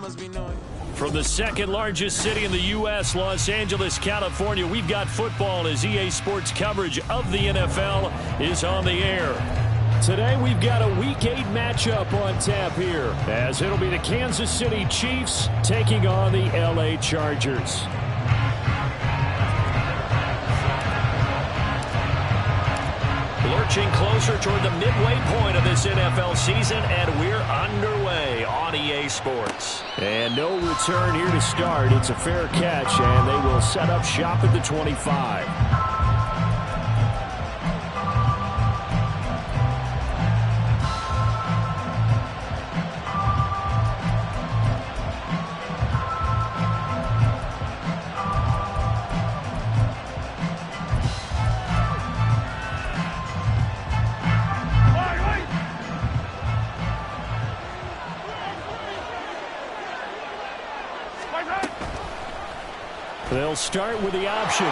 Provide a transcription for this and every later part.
must be knowing. From the second largest city in the U.S., Los Angeles, California, we've got football as EA Sports coverage of the NFL is on the air. Today, we've got a Week 8 matchup on tap here, as it'll be the Kansas City Chiefs taking on the L.A. Chargers. Lurching closer toward the midway point of this NFL season, and we're underway on EA Sports. And no return here to start. It's a fair catch, and they will set up shop at the 25. They'll start with the option.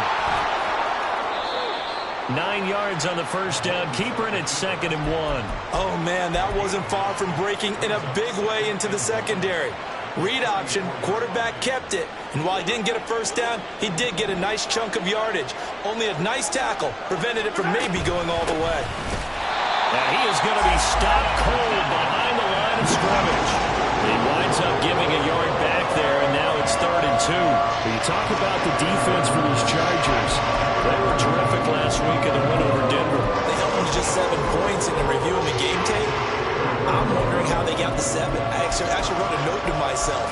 9 yards on the first down. Keeper, and it's 2nd and 1. Oh, man, that wasn't far from breaking in a big way into the secondary. Read option, quarterback kept it. And while he didn't get a first down, he did get a nice chunk of yardage. Only a nice tackle prevented it from maybe going all the way. Now he is going to be stopped cold behind the line of scrimmage. He winds up giving a yard back there, and now it's 3rd and 2. When you talk about the defense for these Chargers, they were terrific last week in the win over Denver. They held them to just 7 points, and in reviewing the game tape, I'm wondering how they got the 7. I actually wrote a note to myself.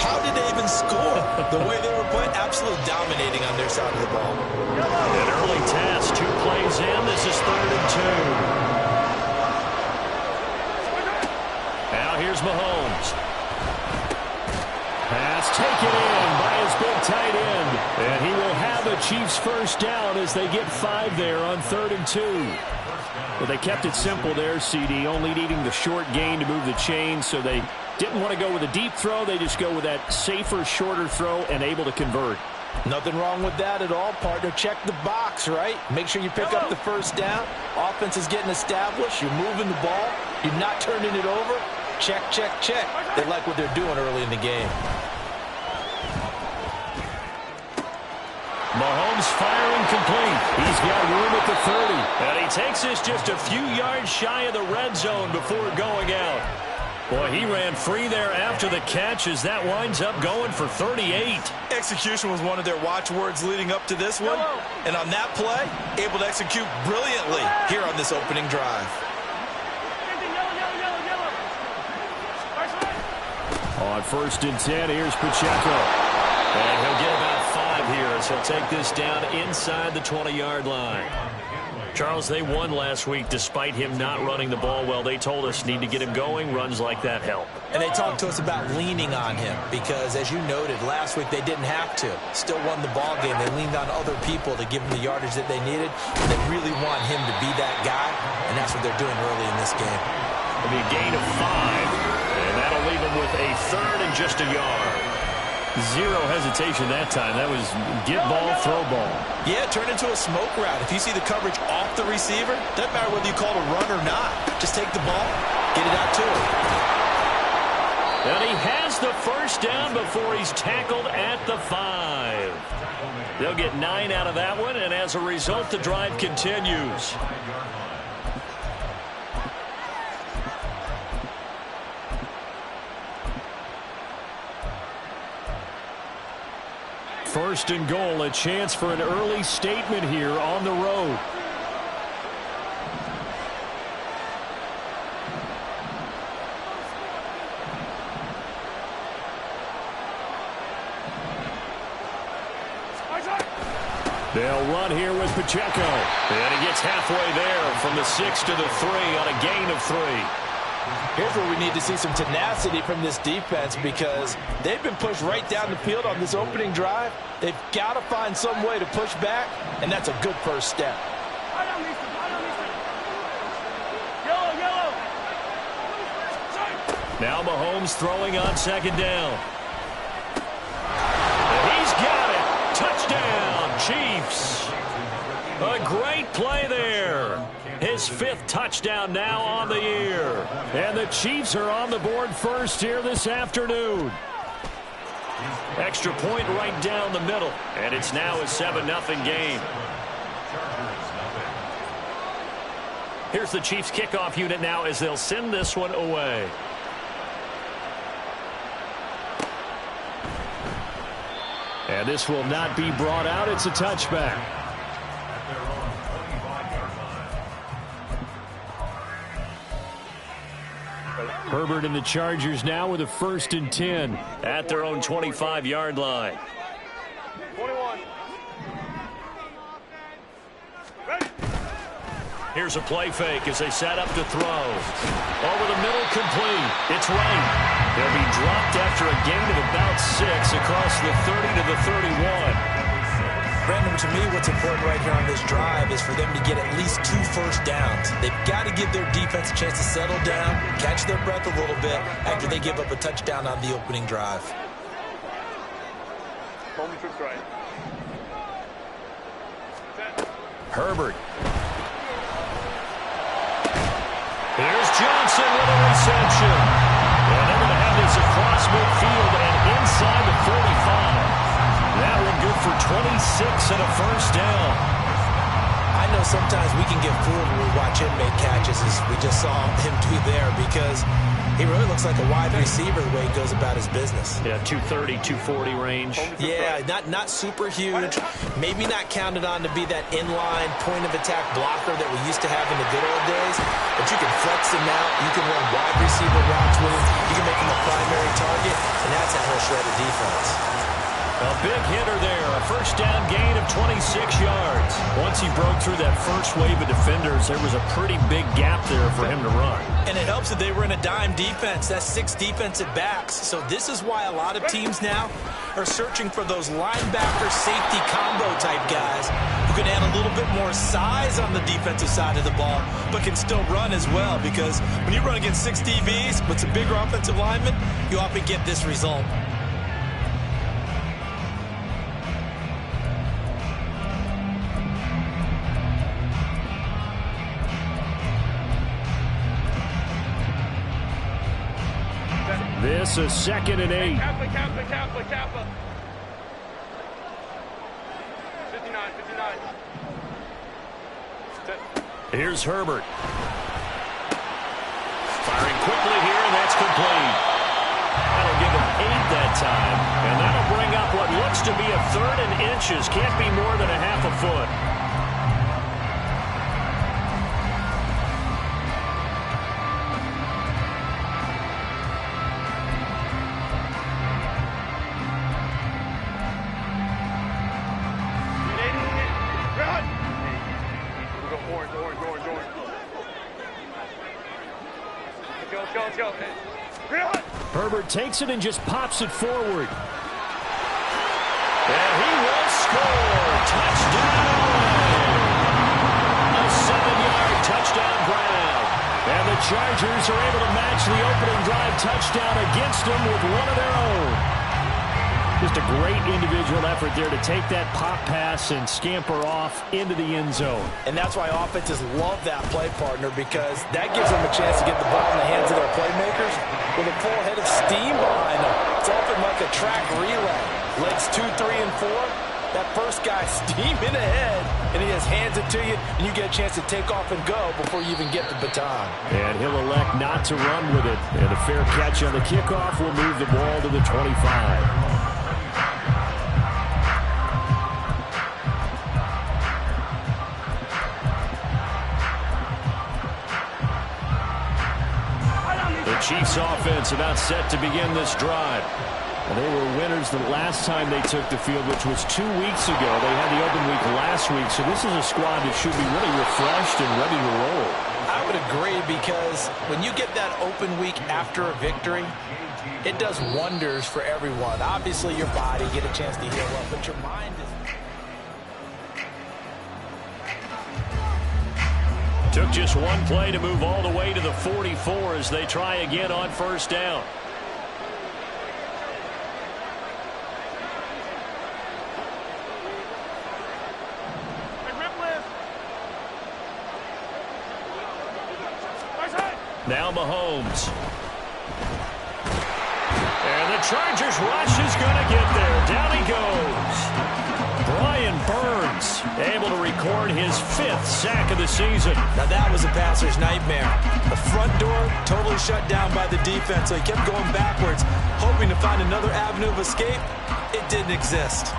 How did they even score? The way they were playing, absolutely dominating on their side of the ball. An early task, 2 plays in. This is 3rd and 2. Now here's Mahomes. Pass taken in by his big tight end. And he will have a Chiefs first down as they get 5 there on 3rd and 2. Well, they kept it simple there, CD, only needing the short gain to move the chains, so they didn't want to go with a deep throw. They just go with that safer, shorter throw and able to convert. Nothing wrong with that at all, partner. Check the box, right? Make sure you pick up the first down. Offense is getting established. You're moving the ball. You're not turning it over. Check, check, check. They like what they're doing early in the game. Mahomes firing complete. He's got room at the 30. And he takes this just a few yards shy of the red zone before going out. Boy, he ran free there after the catch as that winds up going for 38. Execution was one of their watchwords leading up to this one. And on that play, able to execute brilliantly here on this opening drive. On 1st and 10, here's Pacheco. And he'll get about 5 here as he'll take this down inside the 20-yard line. Charles, they won last week despite him not running the ball well. They told us need to get him going. Runs like that help. And they talked to us about leaning on him because, as you noted, last week they didn't have to. Still won the ball game. They leaned on other people to give them the yardage that they needed. And they really want him to be that guy, and that's what they're doing early in this game. It'll be a gain of 5. And that'll leave him with a 3rd and just a yard. Zero hesitation that time. That was get ball, throw ball. Yeah, turn into a smoke route. If you see the coverage off the receiver, doesn't matter whether you call it a run or not. Just take the ball, get it out to him. And he has the first down before he's tackled at the 5. They'll get 9 out of that one, and as a result, the drive continues. First and goal, a chance for an early statement here on the road. They'll run here with Pacheco. And he gets halfway there from the 6 to the 3 on a gain of 3. Here's where we need to see some tenacity from this defense because they've been pushed right down the field on this opening drive. They've got to find some way to push back, and that's a good first step. Now Mahomes throwing on 2nd down. And he's got it. Touchdown, Chiefs. A great play there. His 5th touchdown now on the year. And the Chiefs are on the board first here this afternoon. Extra point right down the middle. And it's now a 7-0 game. Here's the Chiefs kickoff unit now as they'll send this one away. And this will not be brought out. It's a touchback. Herbert and the Chargers now with a 1st and 10 at their own 25-yard line. 21. Here's a play fake as they set up to throw. Over the middle, complete. It's right. They'll be dropped after a gain of about 6 across the 30 to the 31. Brandon, to me, what's important right here on this drive is for them to get at least 2 first downs. They've got to give their defense a chance to settle down, catch their breath a little bit after they give up a touchdown on the opening drive. Herbert. Here's Johnson with a reception. And they're going to have this across midfield and inside the 45. That one good for 26 and a first down. I know sometimes we can get fooled when we watch him make catches, as we just saw him do there, because he really looks like a wide receiver the way he goes about his business. Yeah, 230, 240 range. Yeah, not super huge. Maybe not counted on to be that inline point-of-attack blocker that we used to have in the good old days, but you can flex him out. You can run wide receiver routes with him. You can make him a primary target, and that's how he'll shred a defense. A big hitter there, a first down gain of 26 yards. Once he broke through that first wave of defenders, there was a pretty big gap there for him to run. And it helps that they were in a dime defense. That's 6 defensive backs. So this is why a lot of teams now are searching for those linebacker safety combo type guys who can add a little bit more size on the defensive side of the ball, but can still run as well, because when you run against 6 DBs with some bigger offensive linemen, you often get this result. This is 2nd and 8. Kappa. 59. Here's Herbert. Firing quickly here, and that's complete. That'll give him 8 that time. And that'll bring up what looks to be a 3rd and inches. Can't be more than a half a foot. Let's go. Herbert takes it and just pops it forward. And he will score. Touchdown. A 7-yard touchdown grab. And the Chargers are able to match the opening drive touchdown against them with one of their own. Just a great individual effort there to take that pop pass and scamper off into the end zone. And that's why offenses love that play, partner, because that gives them a chance to get the ball in the hands of their playmakers with a full head of steam behind them. It's often like a track relay. Legs 2, 3, and 4. That first guy steaming ahead, and he just hands it to you, and you get a chance to take off and go before you even get the baton. And he'll elect not to run with it. And a fair catch on the kickoff will move the ball to the 25. Chiefs offense about set to begin this drive. Well, they were winners the last time they took the field, which was 2 weeks ago. They had the open week last week, so this is a squad that should be really refreshed and ready to roll. I would agree, because when you get that open week after a victory, it does wonders for everyone. Obviously, your body, get a chance to heal up, but your mind is... Took just one play to move all the way to the 44 as they try again on first down. Now Mahomes. And the Chargers rush is going to get there. Down he goes. Brian Burns able to record his 5th sack of the season. Now that was a passer's nightmare. The front door totally shut down by the defense, so he kept going backwards, hoping to find another avenue of escape. It didn't exist.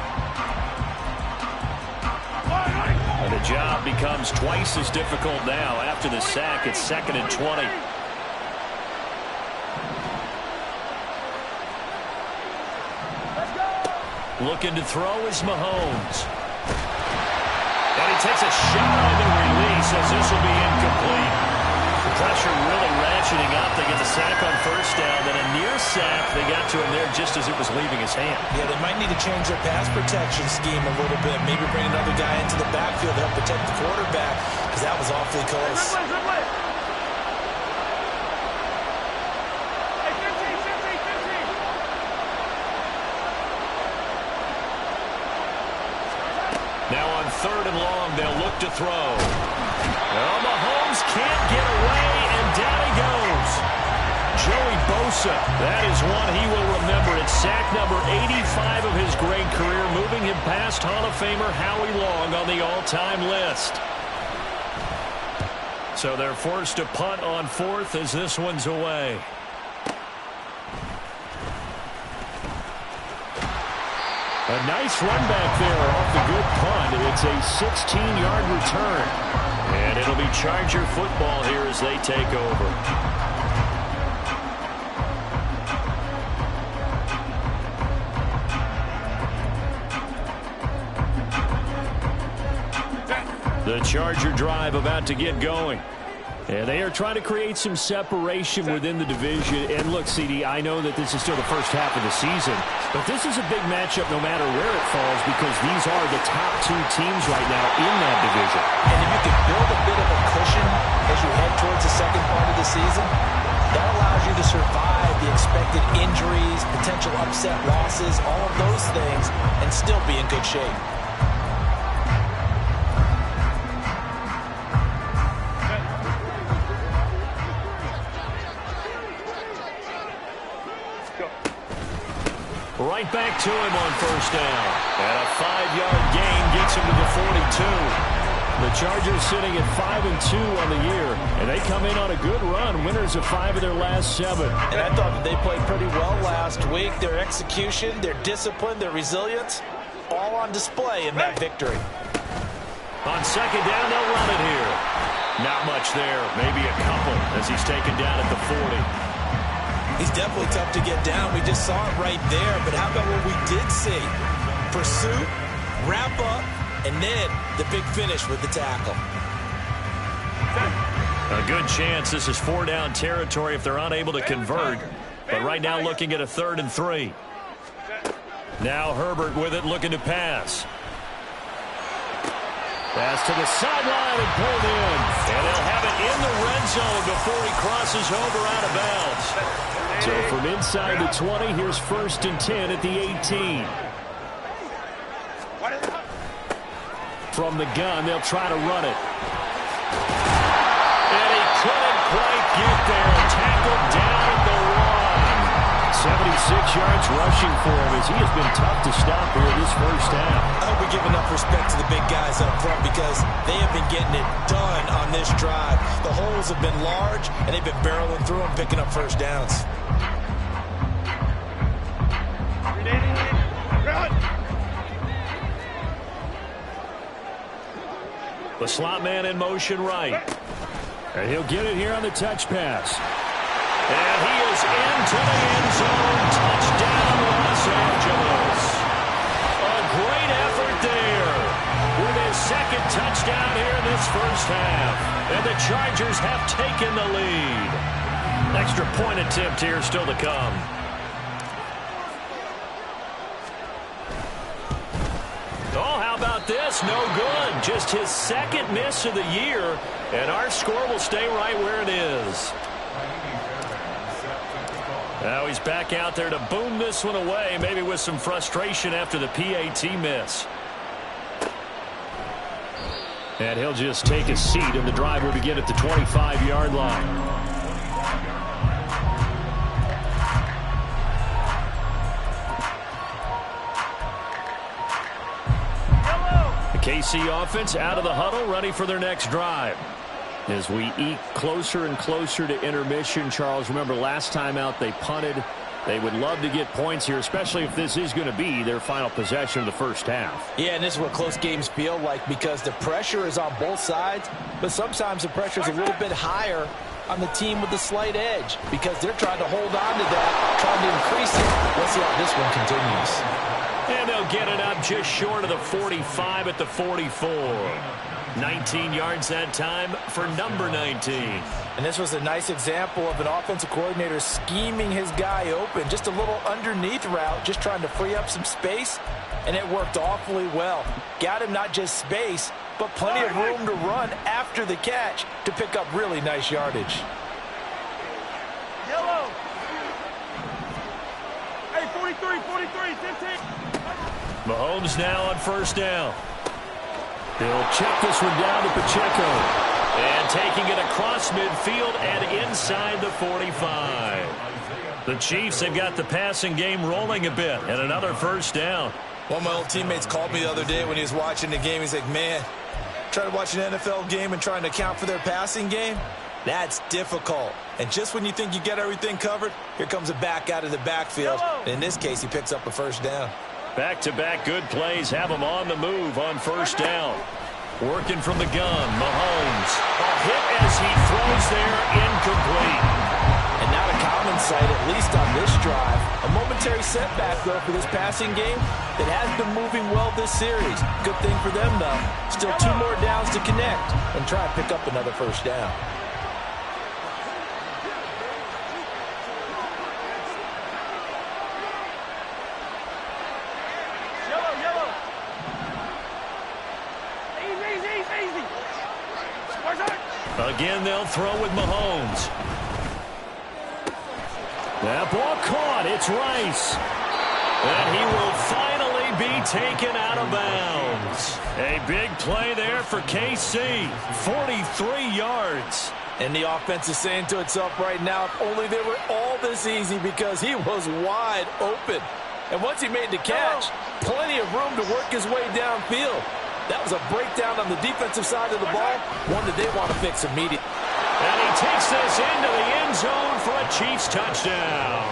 And the job becomes twice as difficult now. After the sack, it's 2nd and 20. Looking to throw is Mahomes. And he takes a shot on the release as this will be incomplete. The pressure really ratcheting up. They get the sack on 1st down. Then a near sack. They got to him there just as it was leaving his hand. Yeah, they might need to change their pass protection scheme a little bit. Maybe bring another guy into the backfield to help protect the quarterback, because that was awfully close. Now on 3rd and long, they'll look to throw. Well, Mahomes can't get away, and down he goes. Joey Bosa, that is one he will remember. It's sack number 85 of his great career, moving him past Hall of Famer Howie Long on the all-time list. So they're forced to punt on 4th as this one's away. A nice run back there off the good punt. It's a 16-yard return. And it'll be Charger football here as they take over. The Charger drive about to get going. And they are trying to create some separation within the division. And look, CD, I know that this is still the first half of the season, but this is a big matchup no matter where it falls, because these are the top 2 teams right now in that division. And if you can build a bit of a cushion as you head towards the second part of the season, that allows you to survive the expected injuries, potential upset losses, all of those things, and still be in good shape. Right back to him on 1st down. And a 5-yard gain gets him to the 42. The Chargers sitting at 5-2 on the year, and they come in on a good run, winners of 5 of their last 7. And I thought that they played pretty well last week. Their execution, their discipline, their resilience, all on display in that victory. On 2nd down, they'll run it here. Not much there, maybe a couple as he's taken down at the 40. He's definitely tough to get down. We just saw it right there. But how about what we did see? Pursuit, wrap up, and then the big finish with the tackle. A good chance this is 4-down territory if they're unable to convert. But right now looking at a 3rd and 3. Now Herbert with it, looking to pass. Pass to the sideline and pulled in. And they'll have it in the red zone before he crosses over out of bounds. So from inside the 20, here's 1st and 10 at the 18. From the gun, they'll try to run it. And he couldn't quite get there. Tackled down at the 1. 76 yards rushing for him as he has been tough to stop here this 1st half. I hope we give enough respect to the big guys up front, because they have been getting it done on this drive. The holes have been large, and they've been barreling through them, picking up 1st downs. The slot man in motion right. And he'll get it here on the touch pass. And he is into the end zone. Touchdown, Los Angeles. A great effort there with his 2nd touchdown here in this 1st half. And the Chargers have taken the lead. Extra point attempt here still to come. Oh, how about this? No good. Just his 2nd miss of the year, and our score will stay right where it is. Now he's back out there to boom this one away, maybe with some frustration after the PAT miss. And he'll just take a seat, and the drive will begin at the 25-yard line. KC offense out of the huddle, ready for their next drive. As we eke closer and closer to intermission, Charles, remember last time out they punted. They would love to get points here, especially if this is going to be their final possession of the first half. Yeah, and this is what close games feel like because the pressure is on both sides, but sometimes the pressure is a little bit higher on the team with the slight edge because they're trying to hold on to that, trying to increase it. Let's see how this one continues. And they'll get it up just short of the 45 at the 44. 19 yards that time for number 19. And this was a nice example of an offensive coordinator scheming his guy open. Just a little underneath route, just trying to free up some space, and it worked awfully well. Got him not just space, but plenty of room to run after the catch to pick up really nice yardage. Yellow. Hey, 43, 15. Mahomes now on first down. He'll check this one down to Pacheco. And taking it across midfield and inside the 45. The Chiefs have got the passing game rolling a bit, and another first down. One of my old teammates called me the other day when he was watching the game. He's like, man, trying to watch an NFL game and trying to account for their passing game, that's difficult. And just when you think you get everything covered, here comes a back out of the backfield. And in this case, he picks up a first down. Back-to-back good plays have him on the move on first down. Working from the gun, Mahomes. A hit as he throws there, incomplete. And not a common sight, at least on this drive. A momentary setback, though, for this passing game that has been moving well this series. Good thing for them, though. Still 2 more downs to connect and try and pick up another first down. Again, they'll throw with Mahomes. That ball caught. It's Rice. And he will finally be taken out of bounds. A big play there for KC. 43 yards. And the offense is saying to itself right now, if only they were all this easy because he was wide open. And once he made the catch, plenty of room to work his way downfield. That was a breakdown on the defensive side of the ball, one that they want to fix immediately. And he takes this into the end zone for a Chiefs touchdown.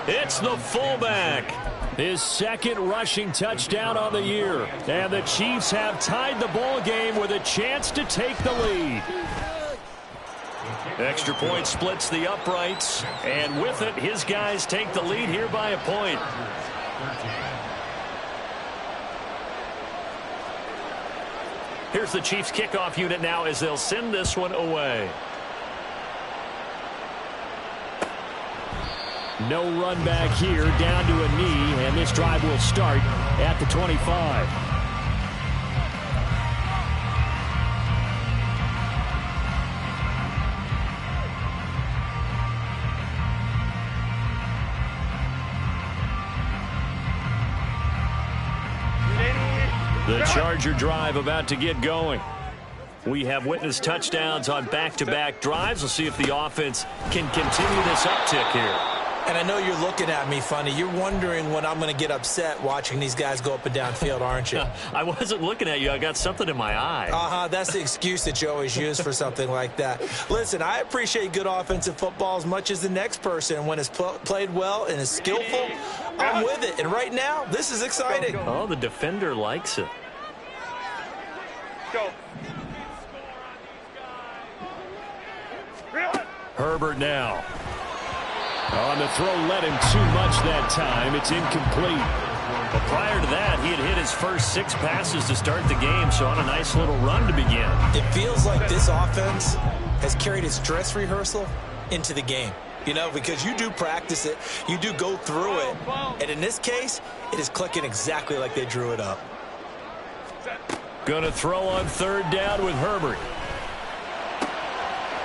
It's the fullback. His second rushing touchdown on the year. And the Chiefs have tied the ball game with a chance to take the lead. Extra point splits the uprights. And with it, his guys take the lead here by a point. Here's the Chiefs kickoff unit now as they'll send this one away. No run back here, down to a knee, and this drive will start at the 25. The Charger drive about to get going. We have witnessed touchdowns on back-to-back drives. We'll see if the offense can continue this uptick here. And I know you're looking at me funny. You're wondering when I'm going to get upset watching these guys go up and down field, aren't you? I wasn't looking at you. I got something in my eye. That's the excuse that you always use for something like that. Listen, I appreciate good offensive football as much as the next person. When it's played well and is skillful, I'm with it. And right now, this is exciting. Oh, the defender likes it. Go. Herbert now. On the throw, led him too much that time. It's incomplete. But prior to that, he had hit his first 6 passes to start the game, so on a nice little run to begin. It feels like this offense has carried its dress rehearsal into the game. You know, because you do practice it, you do go through it, and in this case, it is clicking exactly like they drew it up. Going to throw on third down with Herbert.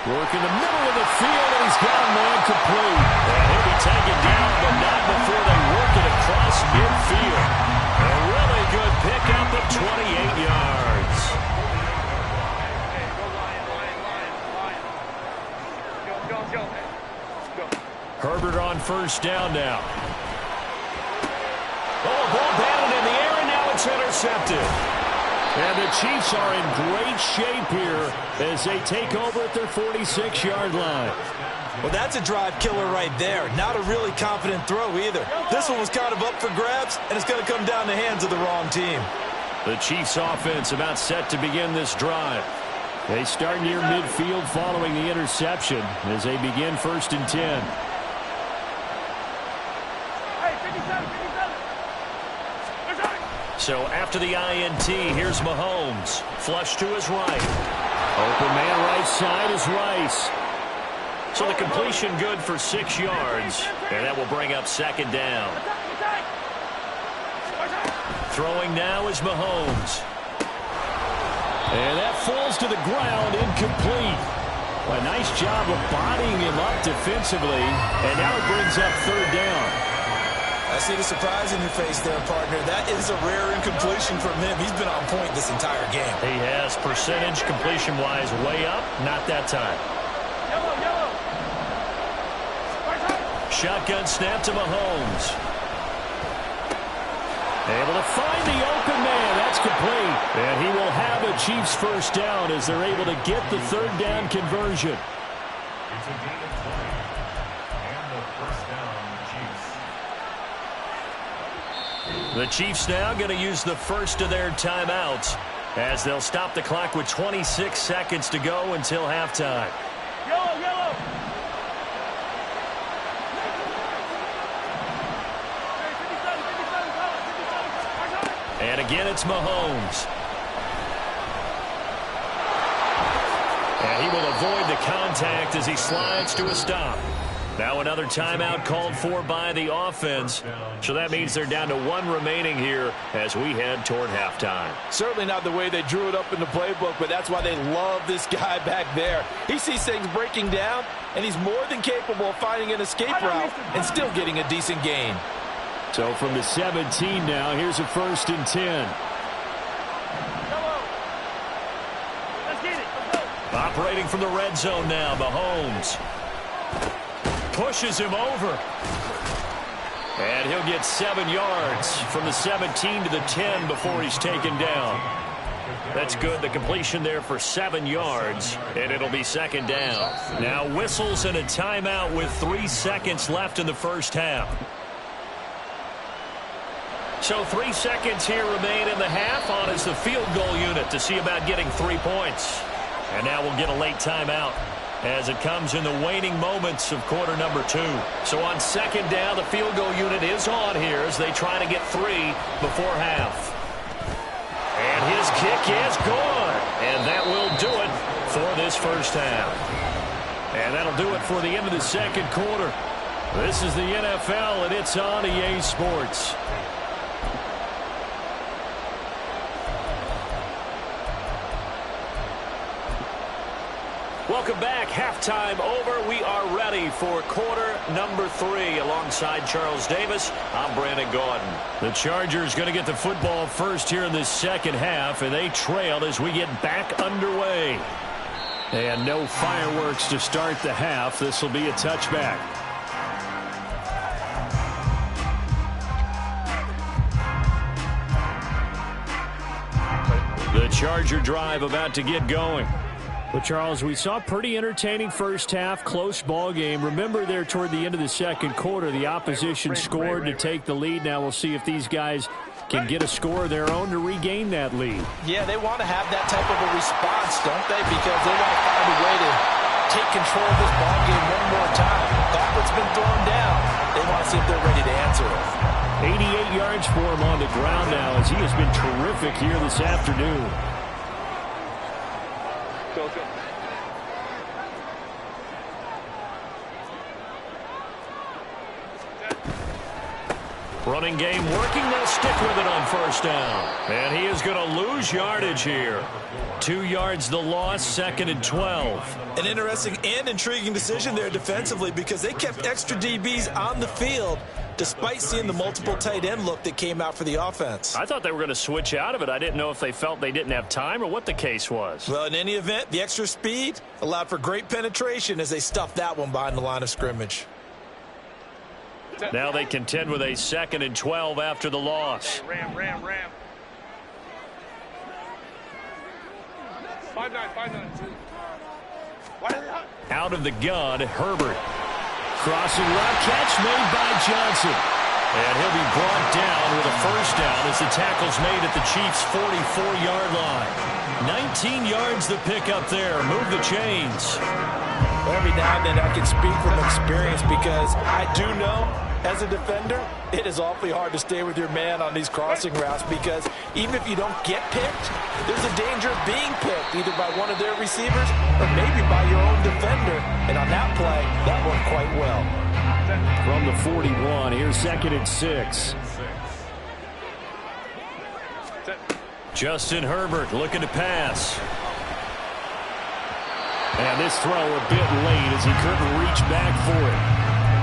Work in the middle of the field, and he's got him man complete. And he'll be taken down, but not before they work it across midfield. A really good pickup of 28 yards. Herbert on first down now. Oh, ball batted in the air, and now it's intercepted. And the Chiefs are in great shape here as they take over at their 46-yard line. Well, that's a drive killer right there. Not a really confident throw either. This one was kind of up for grabs, and it's going to come down the hands of the wrong team. The Chiefs offense about set to begin this drive. They start near midfield following the interception as they begin 1st and 10. So after the INT, here's Mahomes. Flush to his right. Open man right side is Rice. So the completion good for 6 yards, and that will bring up 2nd down. Throwing now is Mahomes. And that falls to the ground, incomplete. A nice job of bodying him up defensively, and now it brings up 3rd down. I see the surprise in your face there, partner. That is a rare incompletion from him. He's been on point this entire game. He has percentage completion-wise way up, not that time. Shotgun snap to Mahomes. Able to find the open man. That's complete. And he will have a Chiefs 1st down as they're able to get the 3rd down conversion. It's a gain of 20. And the 1st down, Chiefs. The Chiefs now going to use the first of their timeouts as they'll stop the clock with 26 seconds to go until halftime. Yellow, yellow. And again, it's Mahomes. And he will avoid the contact as he slides to a stop. Now another timeout called for by the offense. So that means they're down to 1 remaining here as we head toward halftime. Certainly not the way they drew it up in the playbook, but that's why they love this guy back there. He sees things breaking down, and he's more than capable of finding an escape route and still getting a decent gain. So from the 17 now, here's a 1st and 10. Let's get it. Let's go. Operating from the red zone now, Mahomes. Pushes him over. And he'll get 7 yards from the 17 to the 10 before he's taken down. That's good. The completion there for 7 yards, and it'll be 2nd down. Now whistles and a timeout with 3 seconds left in the 1st half. So 3 seconds here remain in the half. On is the field goal unit to see about getting 3 points. And now we'll get a late timeout as it comes in the waning moments of quarter number 2. So on 2nd down, the field goal unit is on here as they try to get 3 before half. And his kick is good. And that will do it for this 1st half. And that'll do it for the end of the 2nd quarter. This is the NFL, and it's on EA Sports. Welcome back. Halftime over. We are ready for quarter number 3. Alongside Charles Davis, I'm Brandon Gordon. The Chargers going to get the football first here in this 2nd half, and they trail as we get back underway. And no fireworks to start the half. This will be a touchback. The Charger drive about to get going. Well, Charles, we saw a pretty entertaining 1st half, close ball game. Remember there toward the end of the 2nd quarter, the opposition scored to take the lead. Now we'll see if these guys can get a score of their own to regain that lead. Yeah, they want to have that type of a response, don't they? Because they want to find a way to take control of this ball game one more time. Gauntlet's been thrown down. They want to see if they're ready to answer it. 88 yards for him on the ground now as he has been terrific here this afternoon. Running game working. They'll stick with it on 1st down. And he is going to lose yardage here. 2 yards the loss, 2nd and 12. An interesting and intriguing decision there defensively because they kept extra DBs on the field despite seeing the multiple tight end look that came out for the offense. I thought they were going to switch out of it. I didn't know if they felt they didn't have time or what the case was. Well, in any event, the extra speed allowed for great penetration as they stuffed that one behind the line of scrimmage. Now they contend with a 2nd and 12 after the loss. Ram. Out of the gun, Herbert. Crossing route, catch made by Johnson. And he'll be brought down with a first down as the tackle's made at the Chiefs' 44-yard line. 19 yards the pick up there. Move the chains. Every now and then I can speak from experience because I do know, as a defender, it is awfully hard to stay with your man on these crossing routes because even if you don't get picked, there's a danger of being picked either by one of their receivers or maybe by your own defender. And on that play, that worked quite well. From the 41, here's 2nd and 6. Justin Herbert looking to pass. And this throw a bit late as he couldn't reach back for it.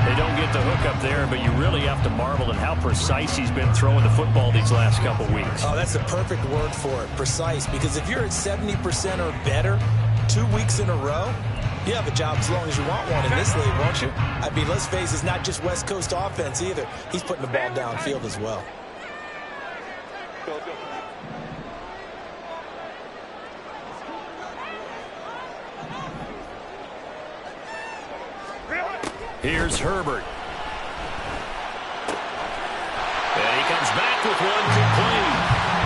They don't get the hook up there, but you really have to marvel at how precise he's been throwing the football these last couple weeks. Oh, that's the perfect word for it, precise, because if you're at 70% or better 2 weeks in a row, you have a job as long as you want one in this league, won't you? I mean, let's face it, it's not just West Coast offense either. He's putting the ball downfield as well. Here's Herbert. And he comes back with one complete.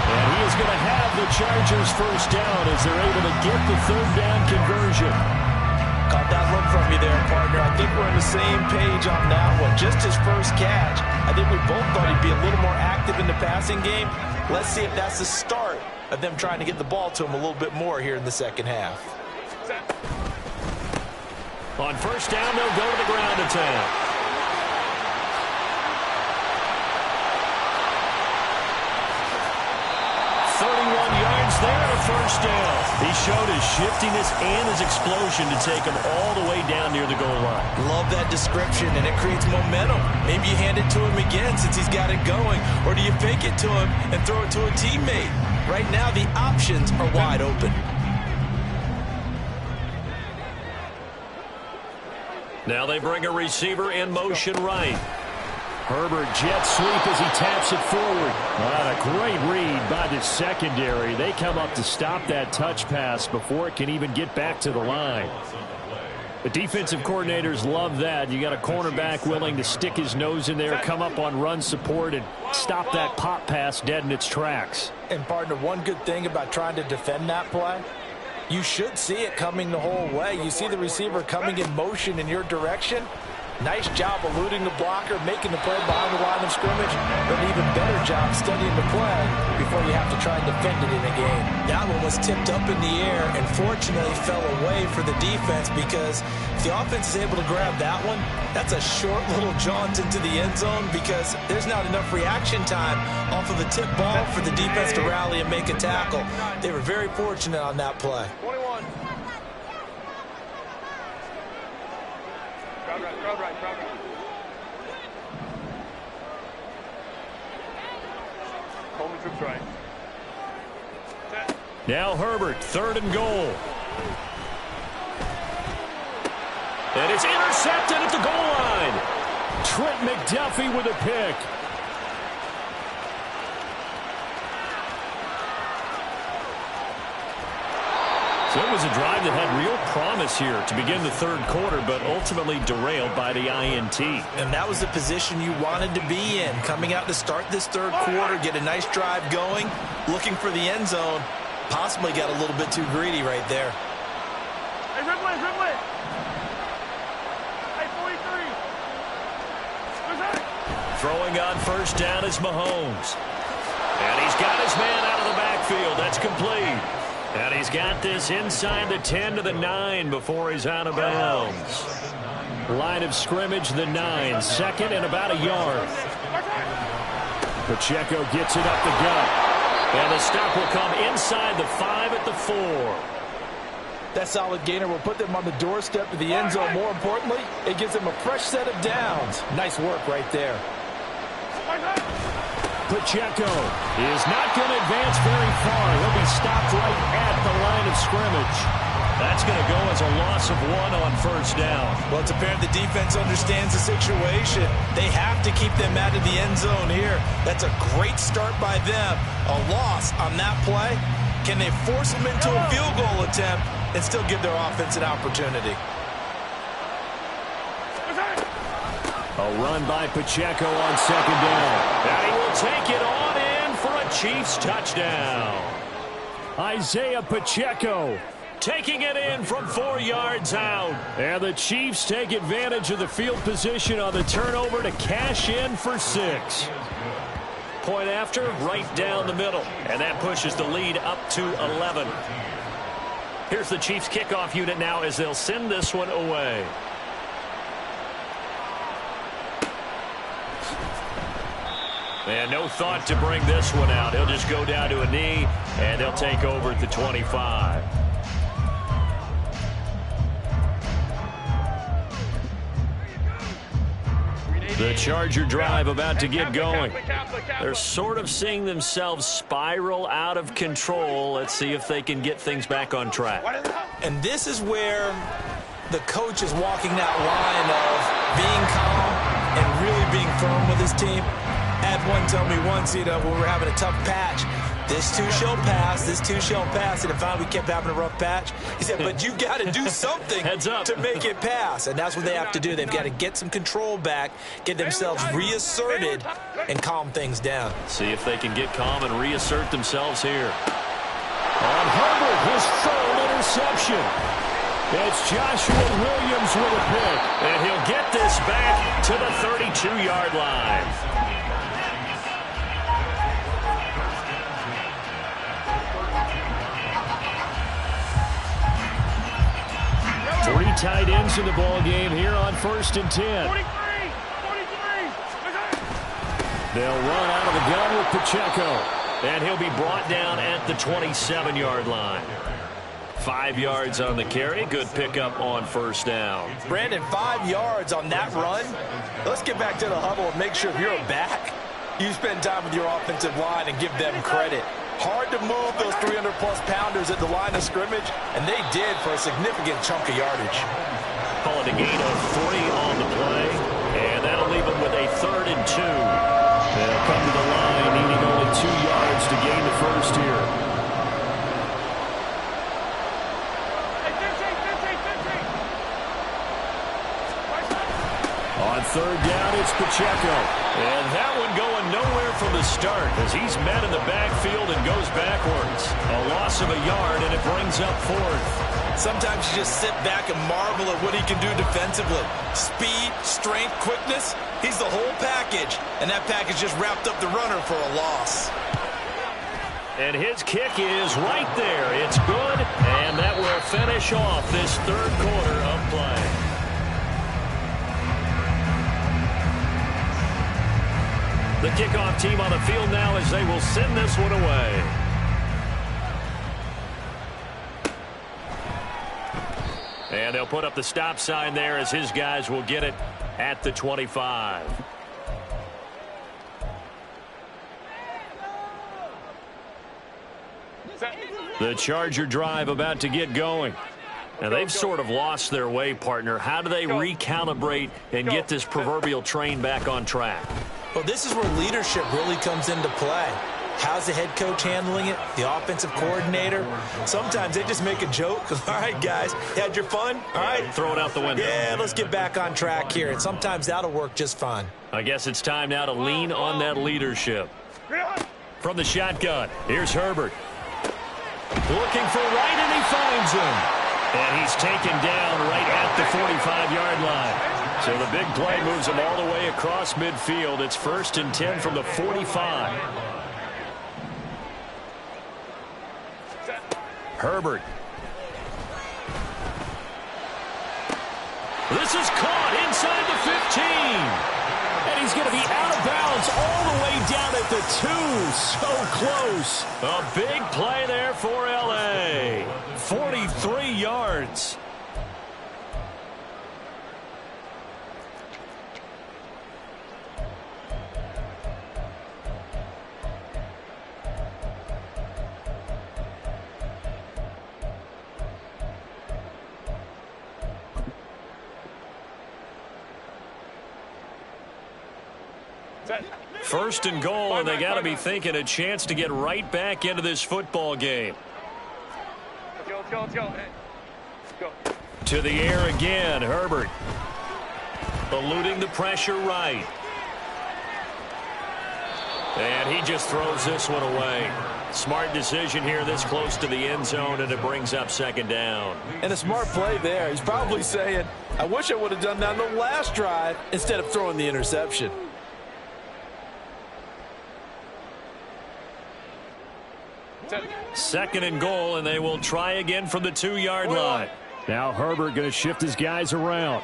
And he is going to have the Chargers first down as they're able to get the 3rd down conversion. Caught that look from you there, partner. I think we're on the same page on that one. Just his first catch. I think we both thought he'd be a little more active in the passing game. Let's see if that's the start of them trying to get the ball to him a little bit more here in the second half. On first down, they'll go to the ground attack. Yards there and a first down. He showed his shiftiness and his explosion to take him all the way down near the goal line. Love that description, and it creates momentum. Maybe you hand it to him again since he's got it going, or do you fake it to him and throw it to a teammate? Right now, the options are wide open. Now they bring a receiver in motion right. Herbert jet sweep as he taps it forward. What a great read by the secondary. They come up to stop that touch pass before it can even get back to the line. The defensive coordinators love that. You got a cornerback willing to stick his nose in there, come up on run support, and stop that pop pass dead in its tracks. And, partner, one good thing about trying to defend that play, you should see it coming the whole way. You see the receiver coming in motion in your direction. Nice job eluding the blocker, making the play behind the line of scrimmage, but an even better job studying the play before you have to try and defend it in a game. That one was tipped up in the air and fortunately fell away for the defense because if the offense is able to grab that one, that's a short little jaunt into the end zone because there's not enough reaction time off of the tip ball for the defense to rally and make a tackle. They were very fortunate on that play. 21. Crowd right. Holding troops right. Now Herbert, 3rd and goal. And it's intercepted at the goal line. Trent McDuffie with a pick. So it was a drive that had real promise here to begin the 3rd quarter, but ultimately derailed by the INT. And that was the position you wanted to be in. Coming out to start this 3rd quarter, get a nice drive going, looking for the end zone. Possibly got a little bit too greedy right there. Hey, Ripley! Hey, 43! Throwing on first down is Mahomes. And he's got his man out of the backfield. That's complete. And he's got this inside the 10 to the 9 before he's out of bounds. Line of scrimmage, the 9. 2nd and about a yard. Pacheco gets it up the gut. And the stop will come inside the 5 at the 4. That solid gainer will put them on the doorstep of the end zone. More importantly, it gives them a fresh set of downs. Nice work right there. Pacheco is not going to advance very far. He'll be stopped right at the line of scrimmage. That's going to go as a loss of 1 on first down. Well, it's apparent the defense understands the situation. They have to keep them out of the end zone here. That's a great start by them. A loss on that play, Can they force them into a field goal attempt and still give their offense an opportunity? A run by Pacheco on second down. And he will take it on in for a Chiefs touchdown. Isaiah Pacheco taking it in from 4 yards out. And the Chiefs take advantage of the field position on the turnover to cash in for 6. Point after, right down the middle. And that pushes the lead up to 11. Here's the Chiefs kickoff unit now as they'll send this one away. And no thought to bring this one out. He'll just go down to a knee, and they'll take over at the 25. The Charger drive about to get going. They're sort of seeing themselves spiral out of control. Let's see if they can get things back on track. And this is where the coach is walking that line of being calm and really being firm with his team. Had one tell me once, when we're having a tough patch, this too shall pass, this too shall pass. And if finally we kept having a rough patch, he said, but you got to do something to make it pass. And that's what they have to do. They've got to get some control back, get themselves reasserted, and calm things down. See if they can get calm and reassert themselves here. On Herbert, his third interception. It's Joshua Williams with a pick. And he'll get this back to the 32-yard line. Three tight ends in the ball game here on 1st and 10. 43. They'll run out of the gun with Pacheco. And he'll be brought down at the 27-yard line. 5 yards on the carry. Good pickup on 1st down. Brandon, 5 yards on that run. Let's get back to the huddle and make sure if you're a back, you spend time with your offensive line and give them credit. Hard to move those 300-plus pounders at the line of scrimmage, and they did for a significant chunk of yardage. Call it a gain of 3 on the play, and that'll leave them with a 3rd and 2. They'll come to the line needing only 2 yards to gain the first here. On 3rd down, it's Pacheco. And that one going nowhere from the start as he's met in the backfield and goes backwards. A loss of a yard, and it brings up 4th. Sometimes you just sit back and marvel at what he can do defensively. Speed, strength, quickness, he's the whole package. And that package just wrapped up the runner for a loss. And his kick is right there. It's good, and that will finish off this 3rd quarter of play. The kickoff team on the field now as they will send this one away. And they'll put up the stop sign there as his guys will get it at the 25. The Charger drive about to get going. Now, they've sort of lost their way, partner. How do they recalibrate and get this proverbial train back on track? Well, this is where leadership really comes into play. How's the head coach handling it? The offensive coordinator? Sometimes they just make a joke. All right, guys, had your fun? All right. Throw it out the window. Yeah, let's get back on track here. And sometimes that'll work just fine. I guess it's time now to lean on that leadership. From the shotgun, here's Herbert. Looking for Wright, and he finds him. And he's taken down right at the 45-yard line. So the big play moves him all the way across midfield. It's 1st and 10 from the 45. Herbert. This is caught inside the 15. And he's going to be out of bounds all the way down at the 2. So close. A big play there for L.A. 43 yards. First and goal, and they got to be thinking a chance to get right back into this football game. Let's go. Hey. Let's go. To the air again, Herbert. Eluding the pressure right. And he just throws this one away. Smart decision here this close to the end zone, and it brings up second down. And a smart play there. He's probably saying, I wish I would have done that on the last drive instead of throwing the interception. Second and goal, and they will try again from the 2-yard line. Now Herbert going to shift his guys around.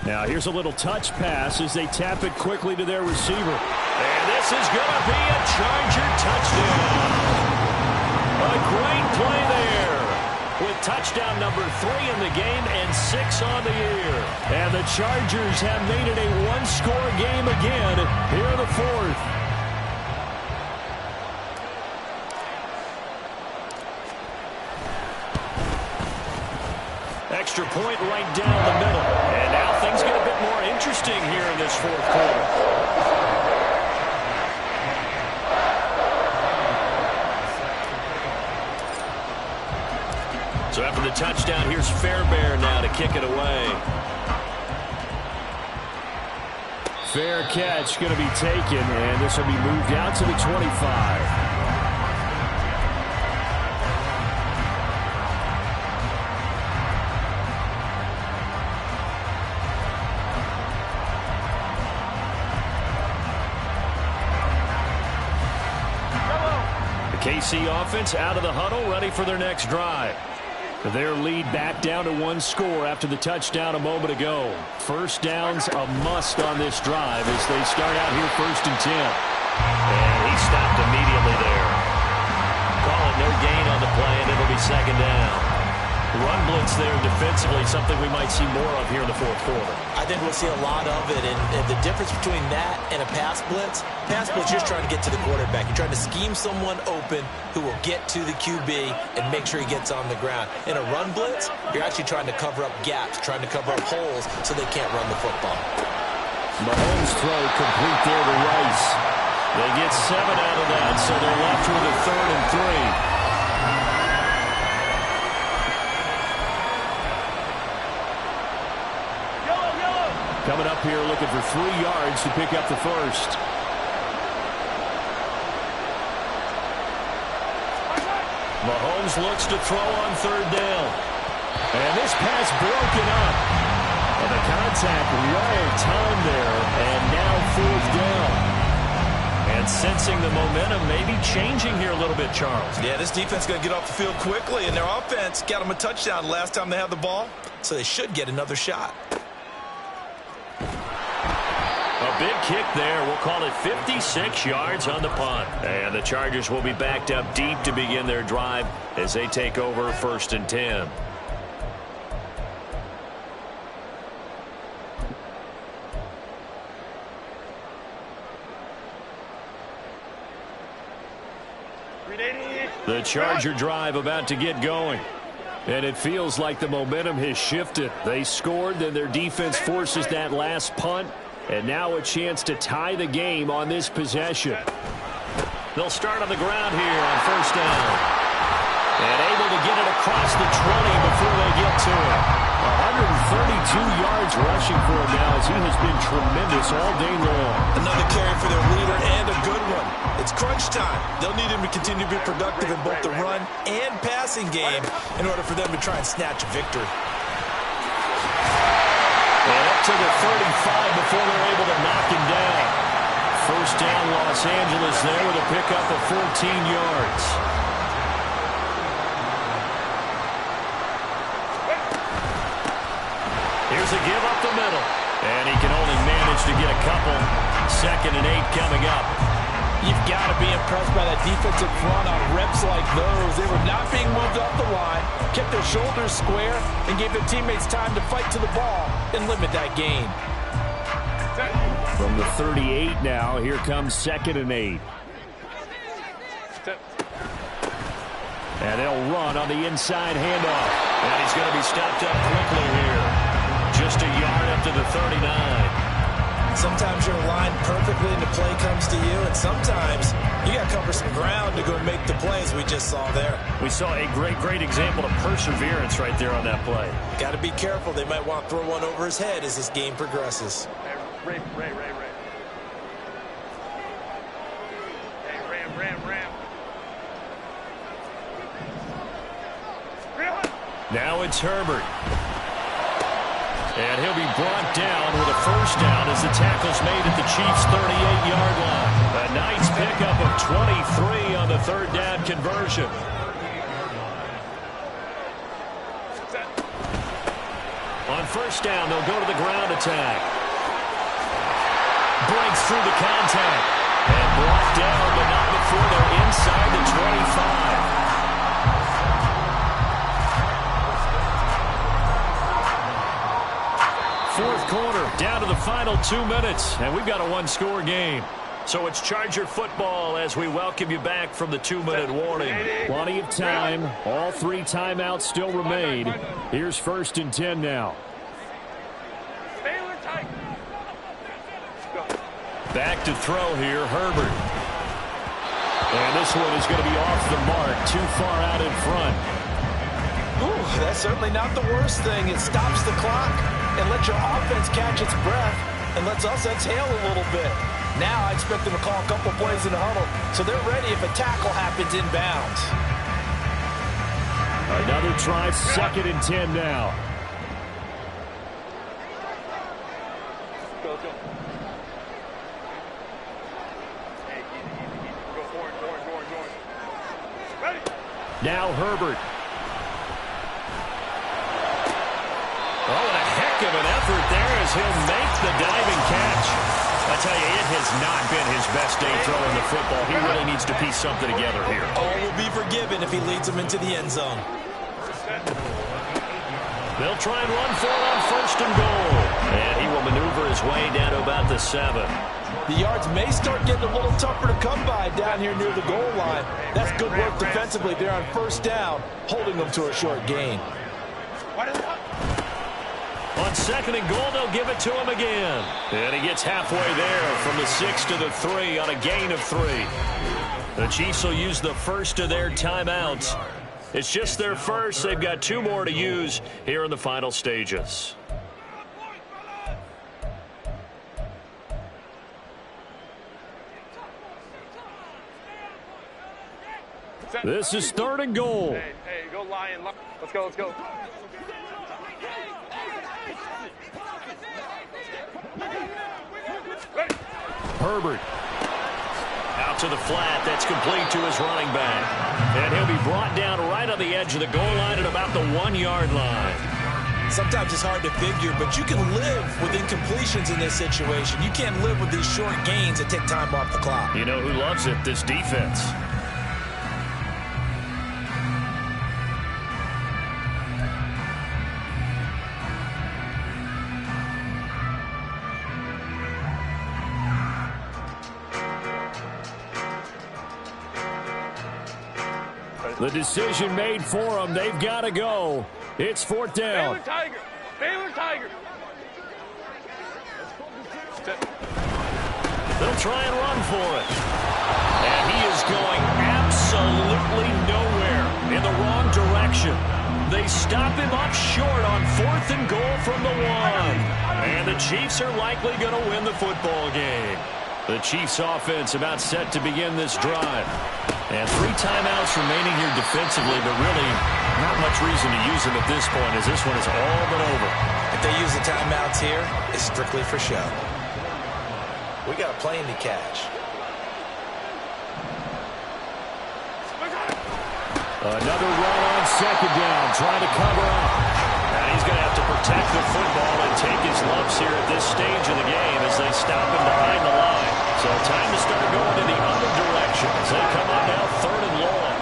Now here's a little touch pass as they tap it quickly to their receiver. And this is going to be a Charger touchdown. A great play there. With touchdown number 3 in the game and 6 on the year. And the Chargers have made it a one-score game again here in the 4th. Extra point right down the middle. And now things get a bit more interesting here in this 4th quarter. So after the touchdown, here's Fairbairn now to kick it away. Fair catch going to be taken, and this will be moved out to the 25. KC offense out of the huddle, ready for their next drive. Their lead back down to 1 score after the touchdown a moment ago. First down's a must on this drive as they start out here 1st and 10. And he stopped immediately there. Call it no gain on the play, and it'll be second down. Run blitz there defensively, something we might see more of here in the 4th quarter. I think we'll see a lot of it, and the difference between that and a pass blitz, you're just trying to get to the quarterback. You're trying to scheme someone open who will get to the QB and make sure he gets on the ground. In a run blitz, you're actually trying to cover up gaps, trying to cover up holes so they can't run the football. Mahomes' throw complete there to Rice. They get 7 out of that, so they're left with a 3rd and 3. Coming up here looking for 3 yards to pick up the first. Mahomes looks to throw on 3rd down. And this pass broken up. And the contact well timed there. And now 4th down. And sensing the momentum maybe changing here a little bit, Charles. Yeah, this defense is going to get off the field quickly, and their offense got them a touchdown last time they had the ball, so they should get another shot. A big kick there. We'll call it 56 yards on the punt. And the Chargers will be backed up deep to begin their drive as they take over 1st and 10. The Charger drive about to get going. And it feels like the momentum has shifted. They scored, then their defense forces that last punt. And now a chance to tie the game on this possession. They'll start on the ground here on 1st down. And able to get it across the 20 before they get to it. 132 yards rushing for him now as he has been tremendous all day long. Another carry for their leader and a good one. It's crunch time. They'll need him to continue to be productive in both the run and passing game in order for them to try and snatch a victory. And up to the 35 before they're able to knock him down. 1st down, Los Angeles there with a pickup of 14 yards. Here's a give up the middle. And he can only manage to get a couple. 2nd and 8 coming up. You've got to be impressed by that defensive front on reps like those. They were not being moved off the line, kept their shoulders square, and gave their teammates time to fight to the ball and limit that gain. From the 38 now, here comes 2nd and 8. And they'll run on the inside handoff. And he's going to be stopped up quickly here. Just a yard up to the 39. Sometimes you're aligned perfectly and the play comes to you, and sometimes you got to cover some ground to go make the plays we just saw there. We saw a great example of perseverance right there on that play. Got to be careful. They might want to throw one over his head as this game progresses. Ray. Hey, Ram. Now it's Herbert. And he'll be brought down with a first down as the tackle's made at the Chiefs' 38-yard line. A nice pickup of 23 on the third down conversion. On first down, they'll go to the ground attack. Breaks through the contact. And brought down, but not before they're inside the 25. Fourth quarter, down to the final 2 minutes, and we've got a one-score game. So it's Charger football as we welcome you back from the 2-minute warning. Plenty of time. All 3 timeouts still remain. Here's 1st and 10 now. Back to throw here, Herbert. And this one is going to be off the mark, too far out in front. Ooh, that's certainly not the worst thing. It stops the clock and lets your offense catch its breath and lets us exhale a little bit. Now I expect them to call a couple plays in the huddle so they're ready if a tackle happens inbounds. Another try, 2nd and 10 now. Go. Hey, easy. Go forward. Ready? Now Herbert. Oh, and a heck of an effort there as he'll make the diving catch. I tell you, it has not been his best day throwing the football. He really needs to piece something together here. All will be forgiven if he leads them into the end zone. They'll try and run for it on 1st and goal. And he will maneuver his way down to about the 7. The yards may start getting a little tougher to come by down here near the goal line. That's good work defensively there on 1st down, holding them to a short gain. On 2nd and goal, they'll give it to him again. And he gets halfway there from the 6 to the 3 on a gain of 3. The Chiefs will use the first of their timeouts. It's just their first. They've got 2 more to use here in the final stages. This is 3rd and goal. Hey, go Lion. Let's go. Herbert. Out to the flat. That's complete to his running back. And he'll be brought down right on the edge of the goal line at about the 1-yard line. Sometimes it's hard to figure, but you can live with incompletions in this situation. You can't live with these short gains that take time off the clock. You know who loves it? This defense. The decision made for them. They've got to go. It's 4th down. Baylor Tiger. They'll try and run for it. And he is going absolutely nowhere in the wrong direction. They stop him up short on 4th and goal from the 1. And the Chiefs are likely going to win the football game. The Chiefs offense about set to begin this drive. And 3 timeouts remaining here defensively, but really not much reason to use them at this point as this one is all but over. If they use the timeouts here, it's strictly for show. We got a plane to catch. Another run on 2nd down, trying to cover up. Now he's going to have to protect the football and take his lumps here at this stage of the game as they stop him behind the line. So time to start going in the other direction as they come on now 3rd and long.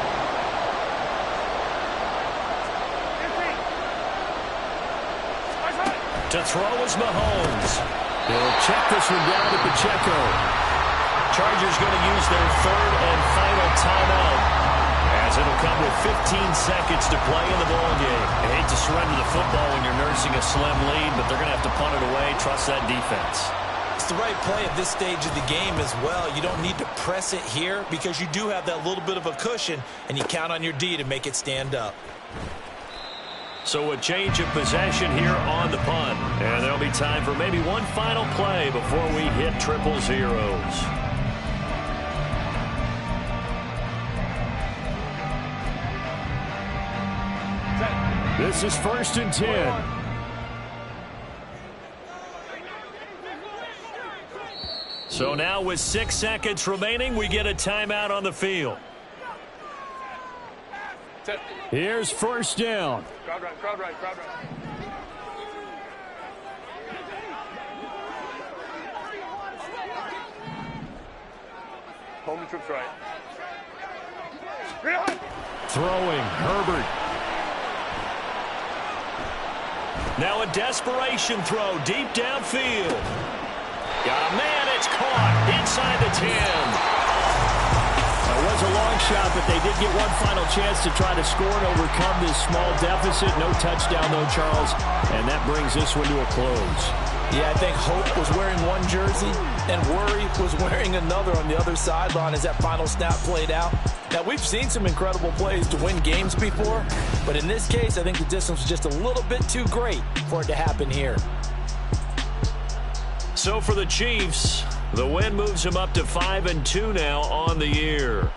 To throw is Mahomes. He'll check this one down to Pacheco. Chargers going to use their 3rd and final timeout, as it'll come with 15 seconds to play in the ball game. I hate to surrender the football when you're nursing a slim lead, but they're going to have to punt it away. Trust that defense. It's the right play at this stage of the game as well. You don't need to press it here because you do have that little bit of a cushion, and you count on your D to make it stand up. So a change of possession here on the punt. And there'll be time for maybe one final play before we hit triple zeros. This is 1st and 10. So now with 6 seconds remaining, we get a timeout on the field. Here's 1st down. Crowd run, crowd run, crowd run. Home troops right. Throwing, Herbert. Now a desperation throw deep downfield. Got a man, it's caught inside the 10. It was a long shot, but they did get one final chance to try to score and overcome this small deficit. No touchdown, though, Charles, and that brings this one to a close. Yeah, I think Hope was wearing one jersey and Worry was wearing another on the other sideline as that final snap played out. Now, we've seen some incredible plays to win games before, but in this case, I think the distance was just a little bit too great for it to happen here. So for the Chiefs, the win moves them up to 5-2 now on the year.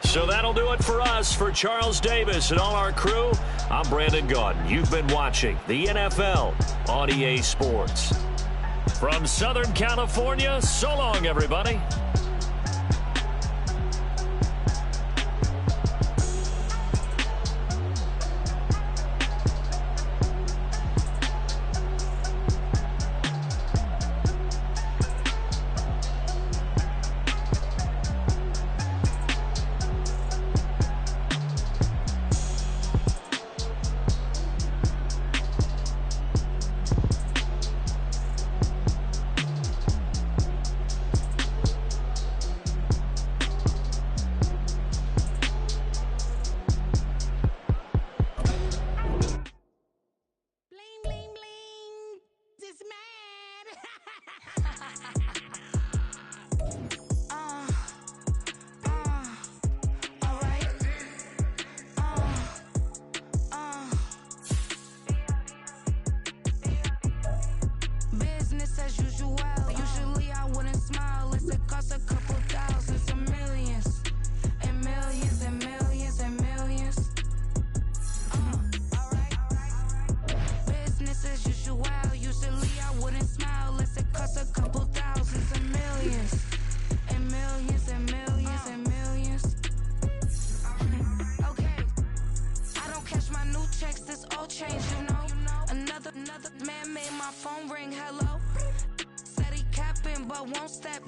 So that'll do it for us. For Charles Davis and all our crew, I'm Brandon Gaudin. You've been watching the NFL on EA Sports. From Southern California, so long, everybody. Another man made my phone ring, hello. Said he capping, but won't step.